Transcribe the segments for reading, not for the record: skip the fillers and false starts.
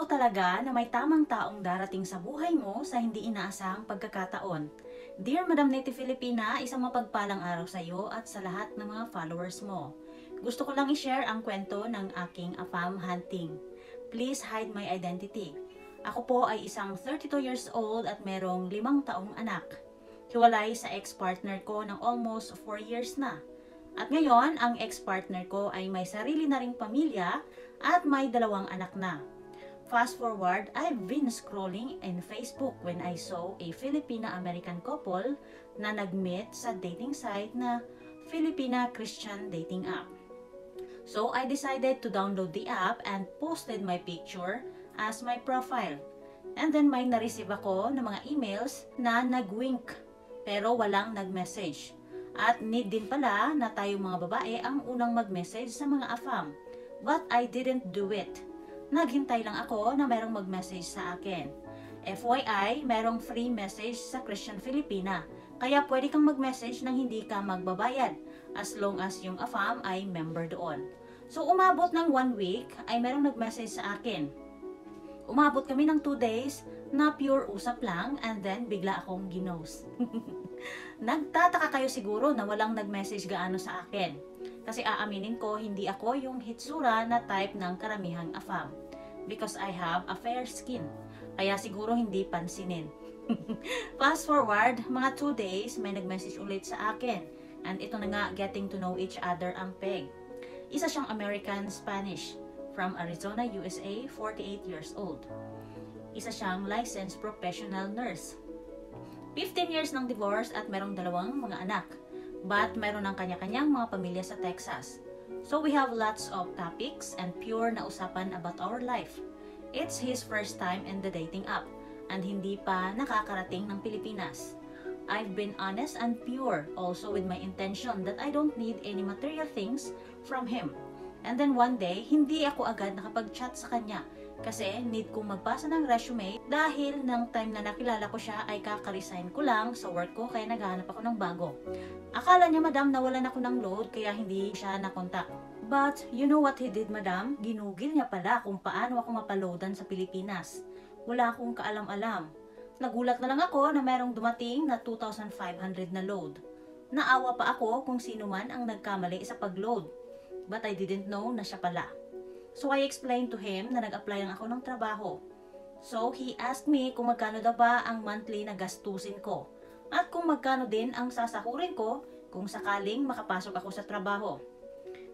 Totoo talaga na may tamang taong darating sa buhay mo sa hindi inaasahang pagkakataon. Dear Madam Native Filipina, isang mapagpalang araw sa iyo at sa lahat ng mga followers mo. Gusto ko lang i-share ang kwento ng aking AFAM hunting. Please hide my identity. Ako po ay isang 32 years old at merong 5 taong anak. Hiwalay sa ex-partner ko ng almost 4 years na. At ngayon, ang ex-partner ko ay may sarili na ring pamilya at may 2 anak na. Fast forward, I've been scrolling in Facebook when I saw a Filipina-American couple na nag-meet sa dating site na Filipina Christian Dating App. So I decided to download the app and posted my picture as my profile. And then may na-receive ako ng mga emails na nag-wink pero walang nag-message. At need din pala na tayong mga babae ang unang mag-message sa mga AFAM. But I didn't do it. Naghintay lang ako na merong mag-message sa akin. FYI, merong free message sa Christian Filipina. Kaya pwede kang mag-message nang hindi ka magbabayad as long as yung AFAM ay member doon. So umabot ng 1 week ay merong nag-message sa akin. Umabot kami ng 2 days na pure usap lang and then bigla akong ginost. Nagtataka kayo siguro na walang nag-message gaano sa akin. Kasi aaminin ko, hindi ako yung hitsura na type ng karamihang AFAM. Because I have a fair skin. Kaya siguro hindi pansinin. Fast forward, mga 2 days, may nag-message ulit sa akin. And ito na nga, getting to know each other ang peg. Isa siyang American Spanish from Arizona, USA, 48 years old. Isa siyang licensed professional nurse. 15 years ng divorce at merong 2 mga anak. But meron ng kanya-kanyang mga pamilya sa Texas. So we have lots of topics and pure na usapan about our life. It's his first time in the dating app and hindi pa nakakarating ng Pilipinas. I've been honest and pure also with my intention that I don't need any material things from him. And then one day, hindi ako agad nakapag-chat sa kanya kasi need kong magpasa ng resume dahil ng time na nakilala ko siya ay kaka-resign ko lang sa work ko kaya naghahanap ako ng bago. Akala niya madam nawalan ako ng load kaya hindi siya nakontak. But you know what he did madam? Ginugil niya pala kung paano ako mapaloadan sa Pilipinas. Wala akong kaalam-alam. Nagulat na lang ako na merong dumating na 2,500 na load. Naawa pa ako kung sino man ang nagkamali sa pag-load. But I didn't know na siya pala. So I explained to him na nag-apply lang ako ng trabaho. So he asked me kung magkano daw ba ang monthly na gastusin ko. At kung magkano din ang sasahurin ko kung sakaling makapasok ako sa trabaho.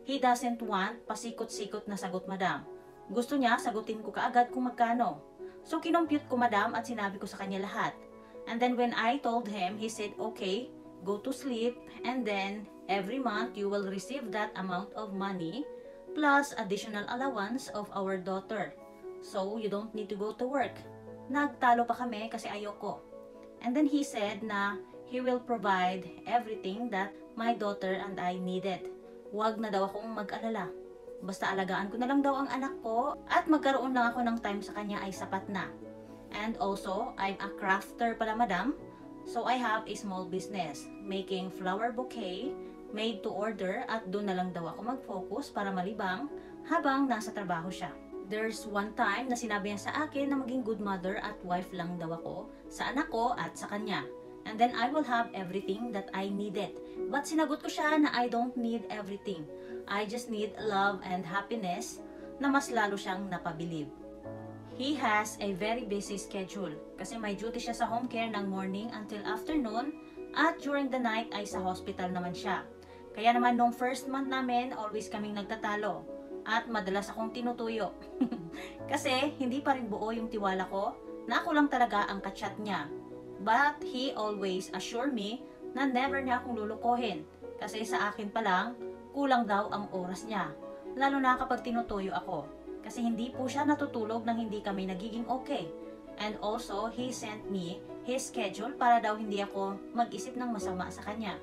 He doesn't want pasikot-sikot na sagot madam. Gusto niya sagutin ko kaagad kung magkano. So kinompute ko madam at sinabi ko sa kanya lahat. And then when I told him, he said, okay, go to sleep and then every month you will receive that amount of money plus additional allowance of our daughter. So you don't need to go to work. Nagtalo pa kami kasi ayoko. And then he said na he will provide everything that my daughter and I needed. Huwag na daw akong mag-alala. Basta alagaan ko na lang daw ang anak ko at magkaroon lang ako ng time sa kanya ay sapat na. And also, I'm a crafter pala madam. So I have a small business making flower bouquet made to order at doon na lang daw ako mag-focus para malibang habang nasa trabaho siya. There's one time na sinabi niya sa akin na maging good mother at wife lang daw ako sa anak ko at sa kanya. And then I will have everything that I needed. But sinagot ko siya na I don't need everything. I just need love and happiness na mas lalo siyang napabilib. He has a very busy schedule kasi may duty siya sa home care ng morning until afternoon at during the night ay sa hospital naman siya. Kaya naman nung first month namin, always kaming nagtatalo at madalas akong tinutuyo. Kasi hindi pa rin buo yung tiwala ko na ako lang talaga ang kachat niya. But he always assured me na never niya akong lulukohin kasi sa akin pa lang, kulang daw ang oras niya. Lalo na kapag tinutuyo ako. Kasi hindi po siya natutulog nang hindi kami nagiging okay. And also, he sent me his schedule para daw hindi ako mag-isip ng masama sa kanya.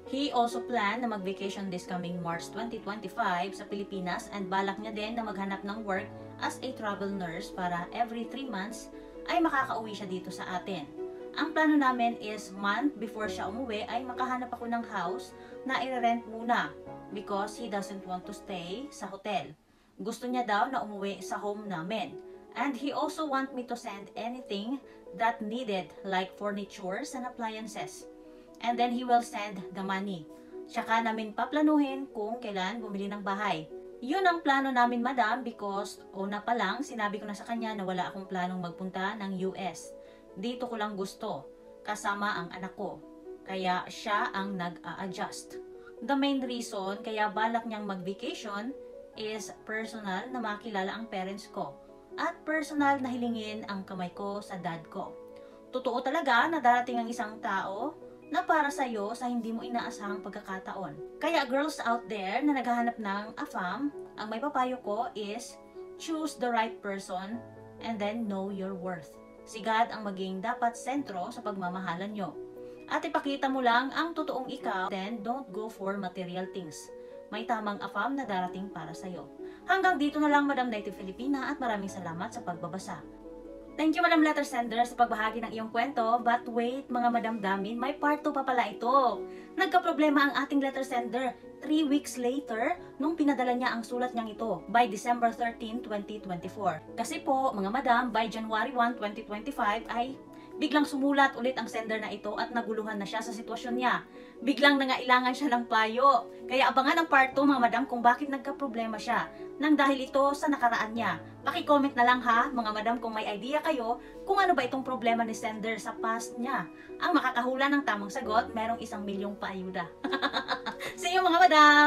He also planned na mag-vacation this coming March 2025 sa Pilipinas and balak niya din na maghanap ng work as a travel nurse para every 3 months ay makakauwi siya dito sa atin. Ang plano namin is month before siya umuwi ay makahanap ako ng house na i-rent muna because he doesn't want to stay sa hotel. Gusto niya daw na umuwi sa home namin. And he also want me to send anything that needed like furnitures and appliances. And then he will send the money. Tsaka namin paplanuhin kung kailan bumili ng bahay. Yun ang plano namin, madam, because una pa lang sinabi ko na sa kanya na wala akong planong magpunta ng US. Dito ko lang gusto, kasama ang anak ko. Kaya siya ang nag-a-adjust. The main reason kaya balak niyang mag-vacation is personal na makilala ang parents ko at personal na hilingin ang kamay ko sa dad ko. Totoo talaga na darating ang isang tao na para sa'yo sa hindi mo inaasahang pagkakataon. Kaya girls out there na naghahanap ng AFAM, ang may papayo ko is choose the right person and then know your worth. Si God ang maging dapat sentro sa pagmamahalan nyo. At ipakita mo lang ang totoong ikaw, then don't go for material things. May tamang AFAM na darating para sa'yo. Hanggang dito na lang, Madam Native Filipina, at maraming salamat sa pagbabasa. Thank you, Madam Letter Sender, sa pagbahagi ng iyong kwento. But wait, mga madamdamin, may part 2 pa pala ito. Nagkaproblema ang ating letter sender 3 weeks later nung pinadala niya ang sulat niyang ito by December 13, 2024. Kasi po, mga madam, by January 1, 2025 ay biglang sumulat ulit ang sender na ito at naguluhan na siya sa sitwasyon niya. Biglang nangailangan siya ng payo. Kaya abangan ang part 2, mga madam, kung bakit nagka-problema siya nang dahil ito sa nakaraan niya. Paki-comment na lang ha, mga madam, kung may idea kayo kung ano ba itong problema ni sender sa past niya. Ang makakahula ng tamang sagot, merong 1 milyong paayuda. See you, mga madam!